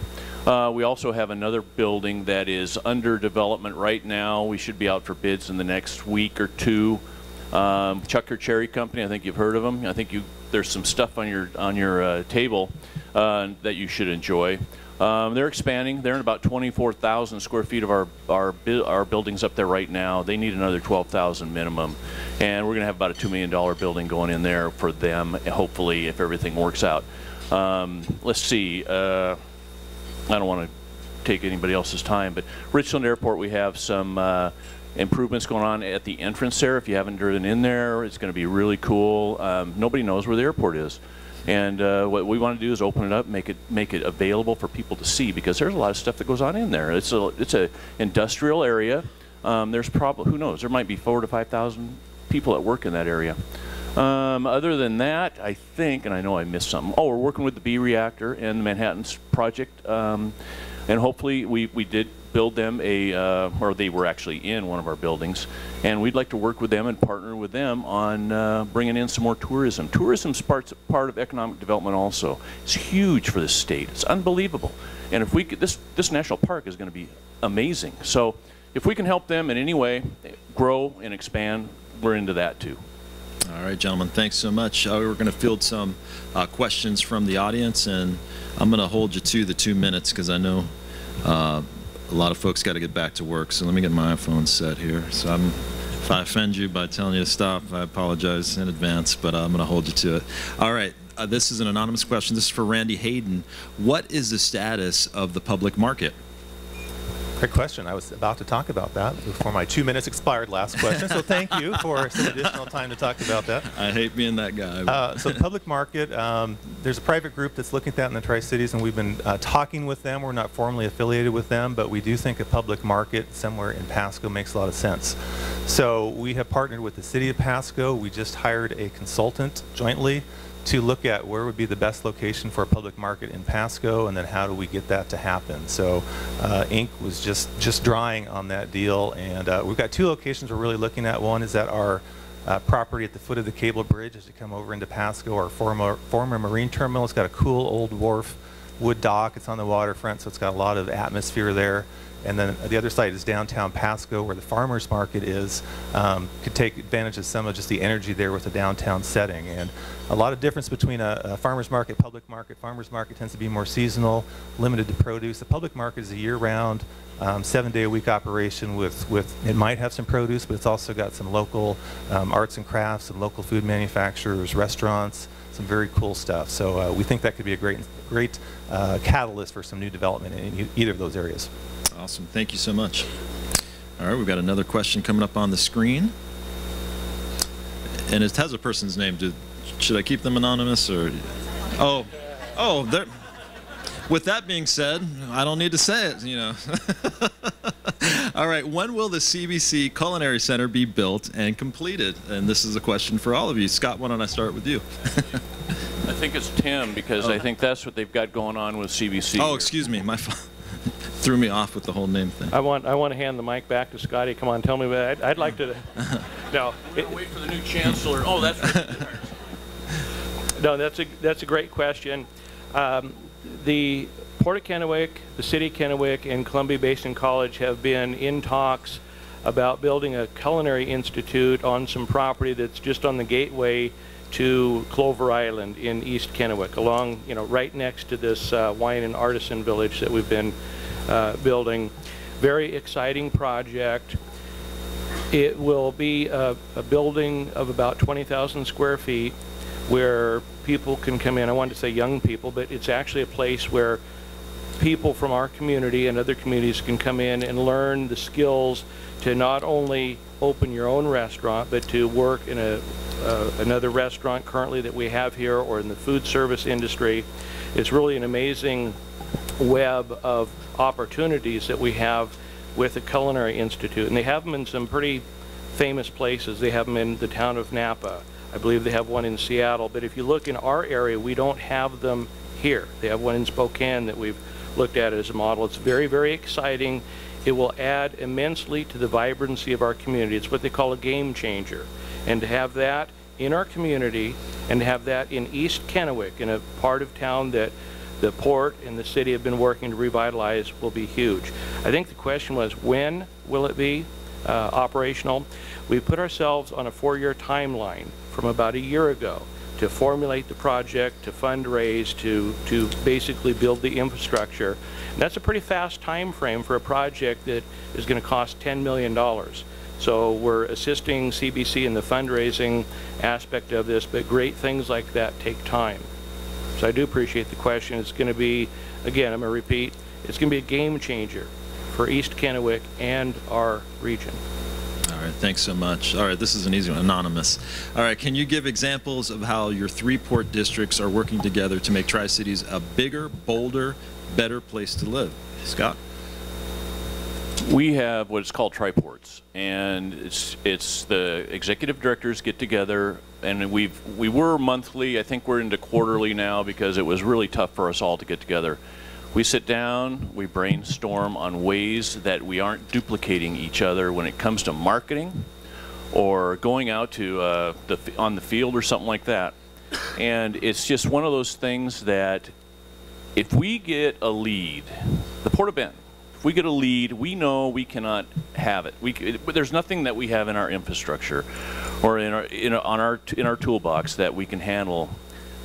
We also have another building that is under development right now. We should be out for bids in the next week or two. Chucker Cherry Company, I think you've heard of them. I think there's some stuff on your table that you should enjoy. They're expanding. They're in about 24,000 square feet of our buildings up there right now. They need another 12,000 minimum, and we're going to have about a $2 million building going in there for them, hopefully, if everything works out. Let's see. I don't want to take anybody else's time, but Richland Airport, we have some improvements going on at the entrance there. If you haven't driven in there, it's going to be really cool. Nobody knows where the airport is. And what we want to do is open it up, make it available for people to see, because there's a lot of stuff that goes on in there. It's a industrial area. There's probably, who knows, there might be 4,000 to 5,000 people that work in that area. Other than that, I think, and I know I missed something. Oh, we're working with the B reactor and the Manhattan project, and hopefully we did build them or they were actually in one of our buildings, and we'd like to work with them and partner with them on bringing in some more tourism. Tourism's part of economic development also. It's huge for this state. It's unbelievable, and if we could, this national park is going to be amazing. So if we can help them in any way grow and expand, we're into that too. All right, gentlemen, thanks so much. We're going to field some questions from the audience, and I'm going to hold you to the 2 minutes because I know a lot of folks got to get back to work. So let me get my iPhone set here. So if I offend you by telling you to stop, I apologize in advance, but I'm going to hold you to it. All right, this is an anonymous question. This is for Randy Hayden. What is the status of the public market? Great question. I was about to talk about that before my 2 minutes expired last question, so thank you for some additional time to talk about that. I hate being that guy. So public market, there's a private group that's looking at that in the Tri-Cities, and we've been talking with them. We're not formally affiliated with them, but we do think a public market somewhere in Pasco makes a lot of sense. So we have partnered with the City of Pasco. We just hired a consultant jointly to look at where would be the best location for a public market in Pasco, and then how do we get that to happen. So ink was just drying on that deal, and we've got 2 locations we're really looking at. One is at our property at the foot of the cable bridge as you come over into Pasco, our former marine terminal. It's got a cool old wharf, wood dock. It's on the waterfront, so it's got a lot of atmosphere there. And then the other side is downtown Pasco, where the farmers market is. Could take advantage of some of just the energy there with the downtown setting. And a lot of difference between a farmers market, public market. Farmers market tends to be more seasonal, limited to produce. The public market is a year-round, 7-day-a-week operation with it might have some produce, but it's also got some local arts and crafts and local food manufacturers, restaurants, some very cool stuff. So we think that could be a great catalyst for some new development in either of those areas. Awesome. Thank you so much. All right, we've got another question coming up on the screen. And it has a person's name. Should I keep them anonymous or? Oh, with that being said, I don't need to say it, you know. All right, when will the CBC Culinary Center be built and completed? And this is a question for all of you. Scott, why don't I start with you? I think it's Tim, because I think that's what they've got going on with CBC. Oh, excuse me, my fault. Threw me off with the whole name thing. I want to hand the mic back to Scotty. Come on, tell me what I'd like to. No, we're gonna wait for the new chancellor. Oh, that's right. No, that's a great question. The Port of Kennewick, the City of Kennewick, and Columbia Basin College have been in talks about building a culinary institute on some property that's just on the gateway to Clover Island in East Kennewick, along, right next to this wine and artisan village that we've been building. Very exciting project. It will be a building of about 20,000 square feet where people can come in. I wanted to say young people, but it's actually a place where people from our community and other communities can come in and learn the skills to not only open your own restaurant, but to work in another restaurant currently that we have here, or in the food service industry. It's really an amazing web of opportunities that we have with the Culinary Institute, and they have them in some pretty famous places. They have them in the town of Napa. I believe they have one in Seattle, but if you look in our area, we don't have them here. They have one in Spokane that we've looked at as a model. It's very, very exciting. It will add immensely to the vibrancy of our community. It's what they call a game changer. And to have that in our community, and to have that in East Kennewick, in a part of town that the port and the city have been working to revitalize, will be huge. I think the question was, when will it be operational? We put ourselves on a 4-year timeline from about a year ago to formulate the project, to fundraise, to basically build the infrastructure. And that's a pretty fast time frame for a project that is going to cost $10 million. So we're assisting CBC in the fundraising aspect of this, but great things like that take time. So I do appreciate the question. It's going to be, again, I'm going to repeat, it's going to be a game changer for East Kennewick and our region. All right, thanks so much. All right, this is an easy one, anonymous. All right, can you give examples of how your 3 port districts are working together to make Tri-Cities a bigger, bolder, better place to live? Scott? We have what is called Tri-Ports, and it's the executive directors get together, and we were monthly. I think we're into quarterly now because it was really tough for us all to get together. We sit down, we brainstorm on ways that we aren't duplicating each other when it comes to marketing or going out to on the field or something like that. And it's just one of those things that if we get a lead, the Port of Benton, if we get a lead, we know we cannot have it. There's nothing that we have in our infrastructure or in our toolbox that we can handle.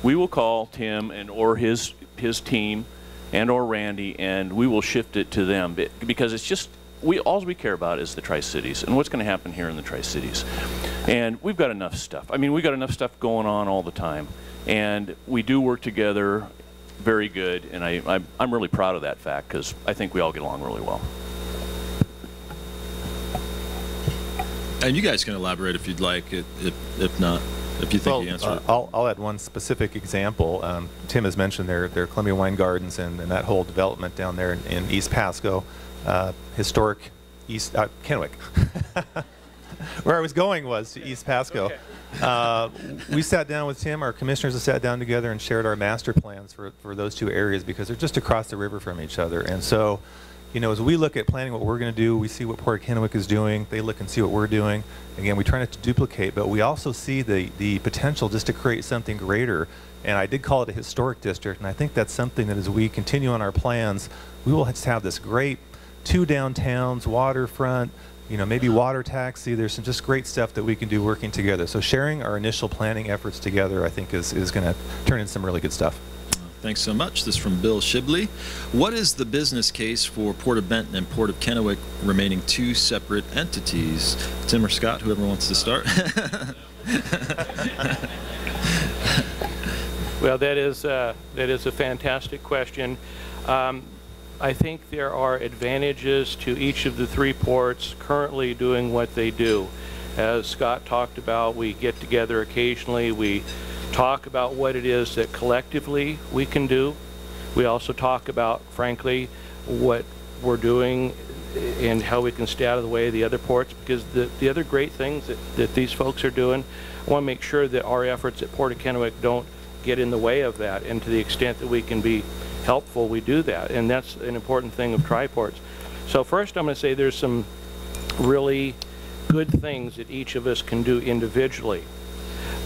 We will call Tim or his team and or Randy, and we will shift it to them, because it's just all we care about is the Tri-Cities and what's going to happen here in the Tri-Cities. And we've got enough stuff. I mean, we've got enough stuff going on all the time, and we do work together very good, and I'm really proud of that fact, because I think we all get along really well. And you guys can elaborate if you'd like, if not, if you think you answered it. I'll add one specific example. Tim has mentioned their Columbia Wine Gardens and that whole development down there in East Pasco, historic East Kennewick. Where I was going was to East Pasco. Okay. We sat down with Tim, our commissioners have sat down together and shared our master plans for those two areas because they're just across the river from each other. And so, you know, as we look at planning what we're going to do, we see what Port of Kennewick is doing, they look and see what we're doing. Again, we try not to duplicate, but we also see the potential just to create something greater. And I did call it a historic district, and I think that's something that as we continue on our plans, we will just have this great 2 downtowns, waterfront, you know, maybe water taxi. There's some just great stuff that we can do working together. So sharing our initial planning efforts together, I think, is going to turn in some really good stuff. Thanks so much. This is from Bill Shibley. What is the business case for Port of Benton and Port of Kennewick remaining 2 separate entities? Tim or Scott, whoever wants to start. Well, that is a fantastic question. I think there are advantages to each of the 3 ports currently doing what they do. As Scott talked about, we get together occasionally. We talk about what it is that collectively we can do. We also talk about, frankly, what we're doing and how we can stay out of the way of the other ports, because the other great things that these folks are doing, I want to make sure that our efforts at Port of Kennewick don't get in the way of that, and to the extent that we can be helpful, we do that, and that's an important thing of triports. So first I'm going to say there's some really good things that each of us can do individually.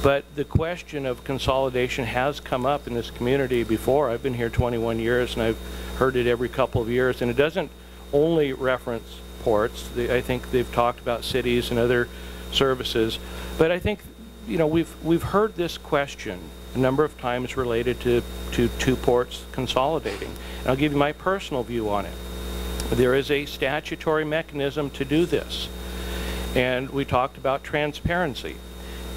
But the question of consolidation has come up in this community before. I've been here 21 years and I've heard it every couple of years, and it doesn't only reference ports. I think they've talked about cities and other services, but I think, you know, we've heard this question a number of times related to 2 ports consolidating. And I'll give you my personal view on it. There is a statutory mechanism to do this, and we talked about transparency.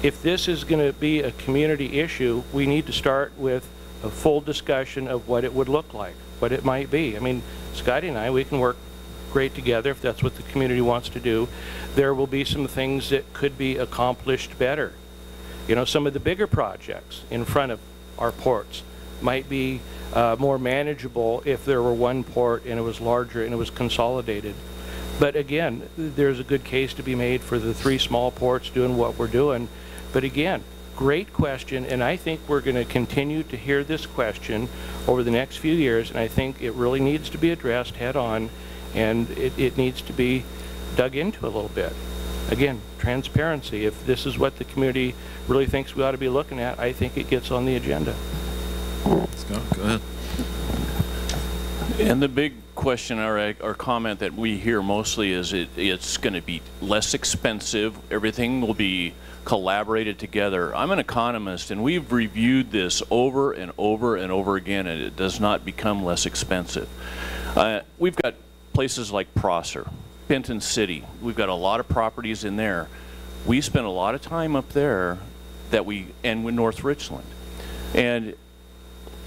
If this is going to be a community issue, we need to start with a full discussion of what it would look like, what it might be. I mean, Scotty and I, we can work great together if that's what the community wants to do. There will be some things that could be accomplished better. You know, some of the bigger projects in front of our ports might be more manageable if there were one port and it was larger and it was consolidated. But again, there's a good case to be made for the 3 small ports doing what we're doing. But again, great question, and I think we're going to continue to hear this question over the next few years, and I think it really needs to be addressed head on, and it needs to be dug into a little bit. Again, transparency. If this is what the community really thinks we ought to be looking at, I think it gets on the agenda. Scott, go ahead. And the big question or comment that we hear mostly is it's going to be less expensive. Everything will be collaborated together. I'm an economist, and we've reviewed this over and over and over again, and it does not become less expensive. We've got places like Prosser, Benton City. We've got a lot of properties in there. We spend a lot of time up there and with North Richland. And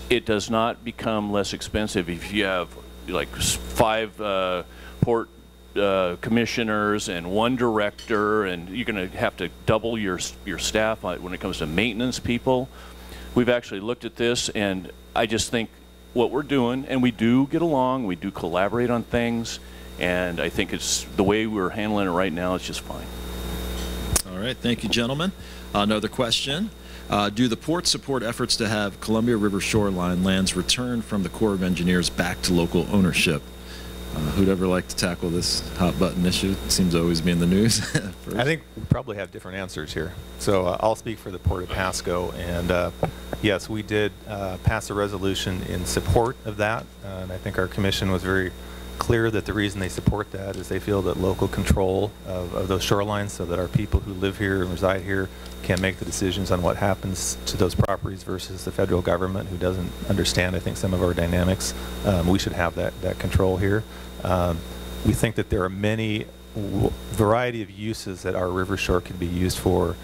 it does not become less expensive if you have like 5 port commissioners and 1 director, and you're going to have to double your staff when it comes to maintenance people. We've actually looked at this, and I just think what we're doing, and we do get along, we do collaborate on things, and I think it's the way we're handling it right now, it's just fine. All right, thank you, gentlemen. Another question. Do the ports support efforts to have Columbia River shoreline lands returned from the Corps of Engineers back to local ownership? Who'd ever like to tackle this hot button issue? It seems to always be in the news. I think we probably have different answers here. So I'll speak for the Port of Pasco, and yes, we did pass a resolution in support of that, and I think our commission was very clear that the reason they support that is they feel that local control of those shorelines, so that our people who live here and reside here can make the decisions on what happens to those properties versus the federal government, who doesn't understand, I think, some of our dynamics. We should have that control here. We think that there are many variety of uses that our river shore can be used for,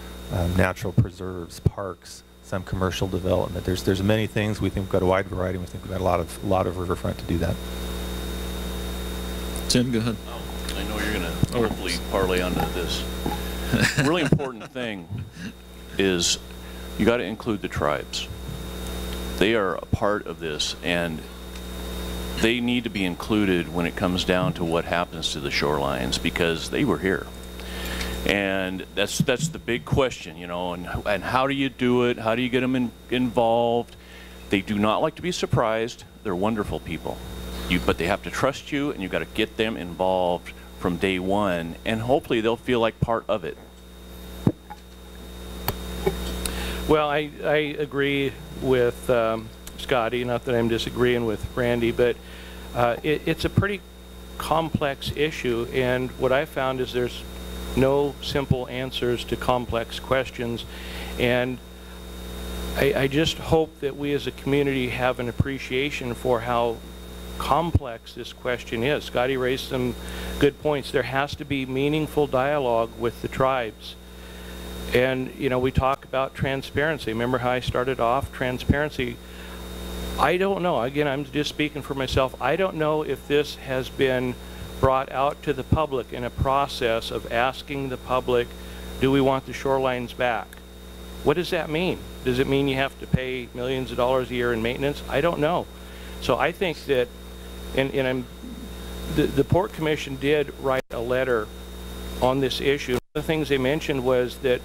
natural preserves, parks, some commercial development. There's many things. We think we've got a wide variety, and we think we've got a lot of riverfront to do that. Tim, go ahead. I know you're going to hopefully parlay onto this. really important thing is you got to include the tribes. They are a part of this, and they need to be included when it comes down to what happens to the shorelines, because they were here. And that's the big question, you know, and how do you do it? How do you get them involved? They do not like to be surprised. They're wonderful people. But they have to trust you, and you've got to get them involved from day one, and hopefully they'll feel like part of it. Well, I agree with Scotty, not that I'm disagreeing with Randy, but it's a pretty complex issue, and what I found is there's no simple answers to complex questions, and I just hope that we as a community have an appreciation for how complex this question is. Scotty raised some good points. There has to be meaningful dialogue with the tribes. And, you know, we talk about transparency. Remember how I started off? Transparency. I don't know. Again, I'm just speaking for myself. I don't know if this has been brought out to the public in a process of asking the public, do we want the shorelines back? What does that mean? Does it mean you have to pay millions of dollars a year in maintenance? I don't know. So I think that, the Port Commission did write a letter on this issue. One of the things they mentioned was that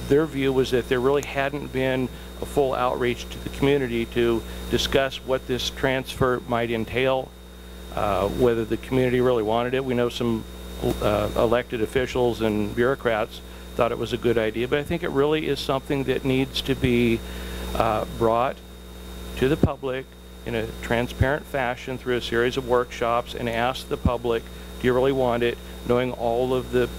their view was that there really hadn't been a full outreach to the community to discuss what this transfer might entail, whether the community really wanted it. We know some elected officials and bureaucrats thought it was a good idea, but I think it really is something that needs to be brought to the public in a transparent fashion through a series of workshops and ask the public, do you really want it, knowing all of the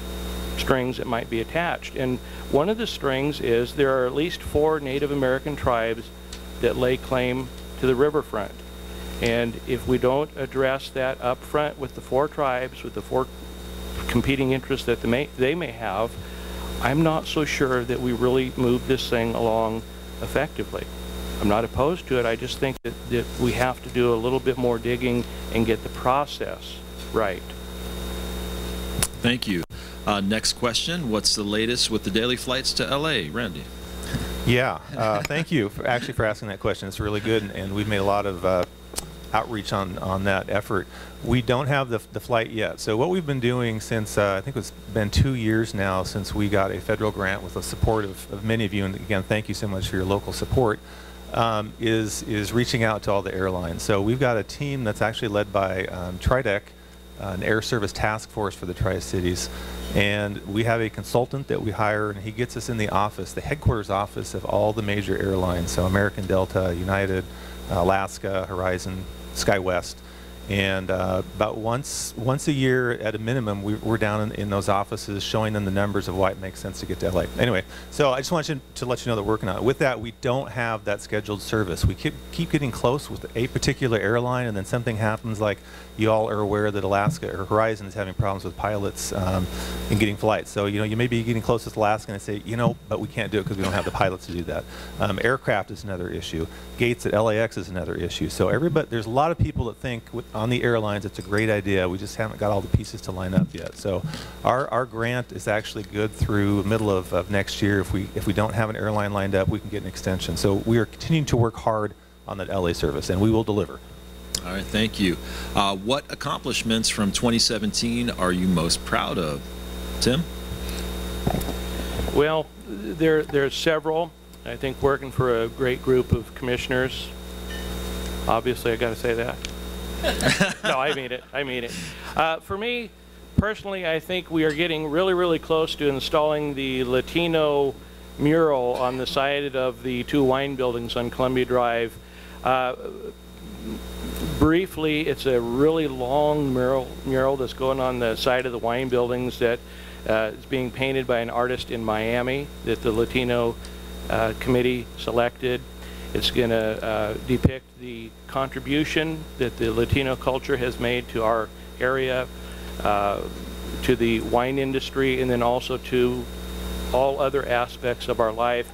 strings that might be attached. And one of the strings is there are at least 4 Native American tribes that lay claim to the riverfront. And if we don't address that up front with the 4 tribes, with the 4 competing interests that they may have, I'm not so sure that we really move this thing along effectively. I'm not opposed to it. I just think that we have to do a little bit more digging and get the process right. Thank you. Next question. What's the latest with the daily flights to LA? Randy. Yeah, thank you for asking that question. It's really good, and we've made a lot of outreach on that effort. We don't have the flight yet. So what we've been doing since, I think it's been 2 years now since we got a federal grant with the support of many of you, and again, thank you so much for your local support, is reaching out to all the airlines. So we've got a team that's actually led by TRIDEC, an air service task force for the Tri-Cities, and we have a consultant that we hire, and he gets us in the office, the headquarters office of all the major airlines, so American, Delta, United, Alaska, Horizon, SkyWest, and about once a year at a minimum, we're down in those offices showing them the numbers of why it makes sense to get to LA. Anyway, so I just wanted to let you know that we're working on it. With that, we don't have that scheduled service. We keep getting close with a particular airline, and then something happens, like you all are aware that Alaska or Horizon is having problems with pilots in getting flights. So, you know, you may be getting close with Alaska and say, you know, but we can't do it because we don't have the pilots to do that. Aircraft is another issue. Gates at LAX is another issue. So there's a lot of people that think on the airlines it's a great idea. We just haven't got all the pieces to line up yet. So our grant is actually good through middle of next year. If we don't have an airline lined up, we can get an extension. So we are continuing to work hard on that LA service, and we will deliver. All right, thank you. What accomplishments from 2017 are you most proud of? Tim? Well, there's several. I think working for a great group of commissioners. Obviously, I got to say that. No, I mean it. I mean it. For me, personally, I think we are getting really, really close to installing the Latino mural on the side of the 2 wine buildings on Columbia Drive. Briefly, it's a really long mural that's going on the side of the wine buildings that is being painted by an artist in Miami that the Latino committee selected. It's going to depict the contribution that the Latino culture has made to our area, to the wine industry, and then also to all other aspects of our life.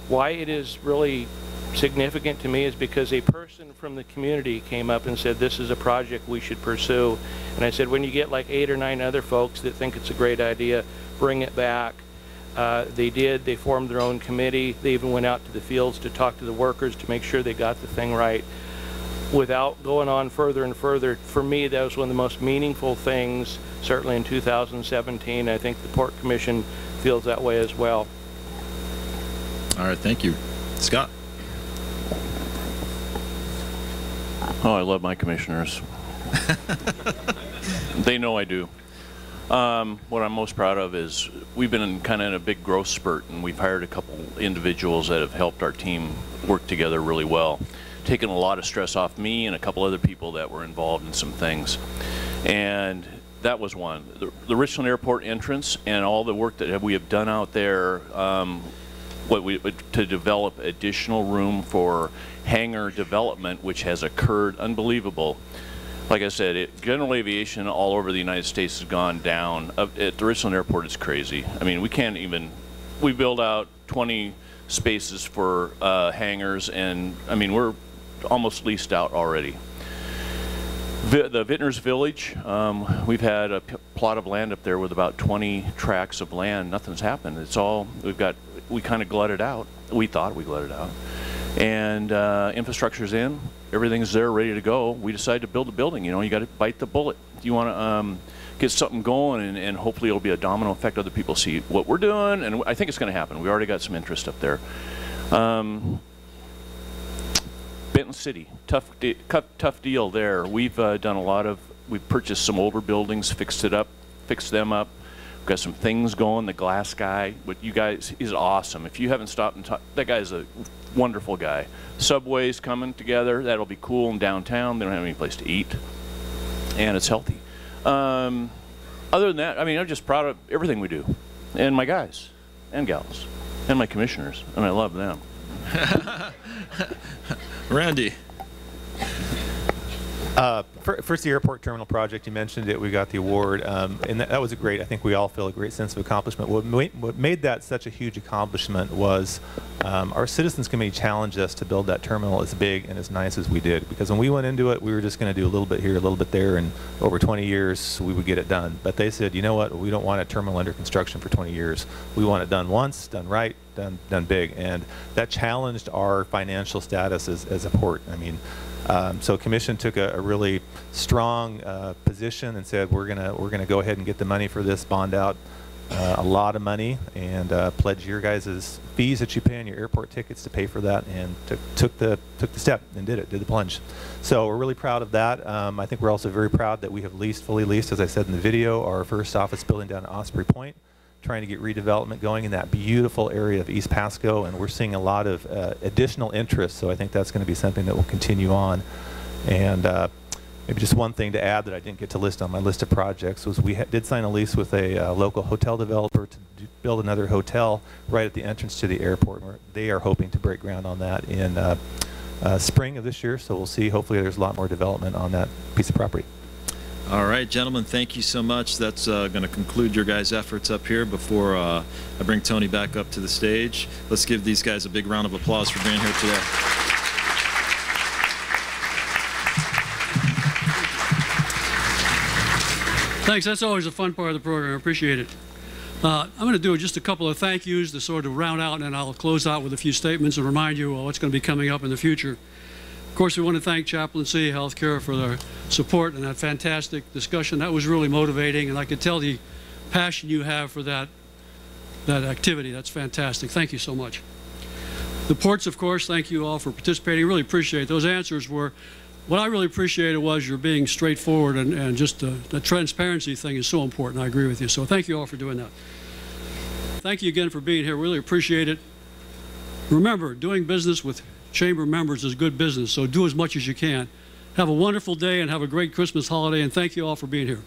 Why it is really significant to me is because a person from the community came up and said, this is a project we should pursue. And I said, when you get like 8 or 9 other folks that think it's a great idea, bring it back. They did. They formed their own committee. They even went out to the fields to talk to the workers to make sure they got the thing right. Without going on further and further, for me, that was one of the most meaningful things, certainly in 2017. I think the Port Commission feels that way as well. All right, thank you. Scott? Oh, I love my commissioners. They know I do. What I'm most proud of is we've been kind of in a big growth spurt, and we've hired a couple individuals that have helped our team work together really well, taken a lot of stress off me and a couple other people that were involved in some things. And that was one. The Richland Airport entrance and all the work that we have done out there, to develop additional room for hangar development, which has occurred, unbelievable. Like I said, general aviation all over the United States has gone down. At the Richland Airport, it's crazy. I mean, we build out 20 spaces for hangars, and I mean, we're almost leased out already. The Vintners Village, we've had a plot of land up there with about 20 tracts of land. Nothing's happened. It's all, we kind of glutted out. We thought we glutted out. And infrastructure's in, everything's there, ready to go. We decided to build a building. You know, you got to bite the bullet. You want to get something going, and hopefully it'll be a domino effect. Other people see what we're doing, and I think it's going to happen. We already got some interest up there. Benton City, tough deal there. We've done a lot of, we've purchased some older buildings, fixed them up. We've got some things going. The glass guy, what you guys, is awesome. If you haven't stopped and talked, that guy's a wonderful guy. Subways coming together, that'll be cool in downtown. They don't have any place to eat, and it's healthy. Other than that, I mean, I'm just proud of everything we do, and my guys and gals, and my commissioners, and I love them. Randy. First, the airport terminal project, you mentioned it, we got the award, and that was a great, I think we all feel a great sense of accomplishment. What made that such a huge accomplishment was our Citizens Committee challenged us to build that terminal as big and as nice as we did, because when we went into it, we were just going to do a little bit here, a little bit there, and over 20 years, we would get it done. But they said, you know what, we don't want a terminal under construction for 20 years. We want it done once, done right, done big, and that challenged our financial status as a port. I mean, so Commission took a really strong position and said we're gonna go ahead and get the money for this, bond out a lot of money, and pledge your guys' fees that you pay on your airport tickets to pay for that, and took the step and did the plunge. So we're really proud of that. I think we're also very proud that we have fully leased, as I said in the video, our first office building down at Osprey Point, trying to get redevelopment going in that beautiful area of East Pasco, and we're seeing a lot of additional interest, so I think that's going to be something that will continue on. And maybe just one thing to add that I didn't get to list on my list of projects was we did sign a lease with a local hotel developer to build another hotel right at the entrance to the airport. They are hoping to break ground on that in spring of this year, so we'll see. Hopefully there's a lot more development on that piece of property. All right, gentlemen, thank you so much. That's going to conclude your guys' efforts up here before I bring Tony back up to the stage. Let's give these guys a big round of applause for being here today. Thanks. That's always a fun part of the program. I appreciate it. I'm going to do just a couple of thank yous to sort of round out, and then I'll close out with a few statements and remind you what's going to be coming up in the future. Of course, we want to thank Chaplain City Healthcare for their support and that fantastic discussion. That was really motivating, and I could tell the passion you have for that activity. That's fantastic. Thank you so much. The ports, of course, thank you all for participating. Really appreciate it. Those answers were, what I really appreciated was your being straightforward, and just the transparency thing is so important. I agree with you. So thank you all for doing that. Thank you again for being here. Really appreciate it. Remember, doing business with Chamber members is good business, so do as much as you can. Have a wonderful day and have a great Christmas holiday, and thank you all for being here.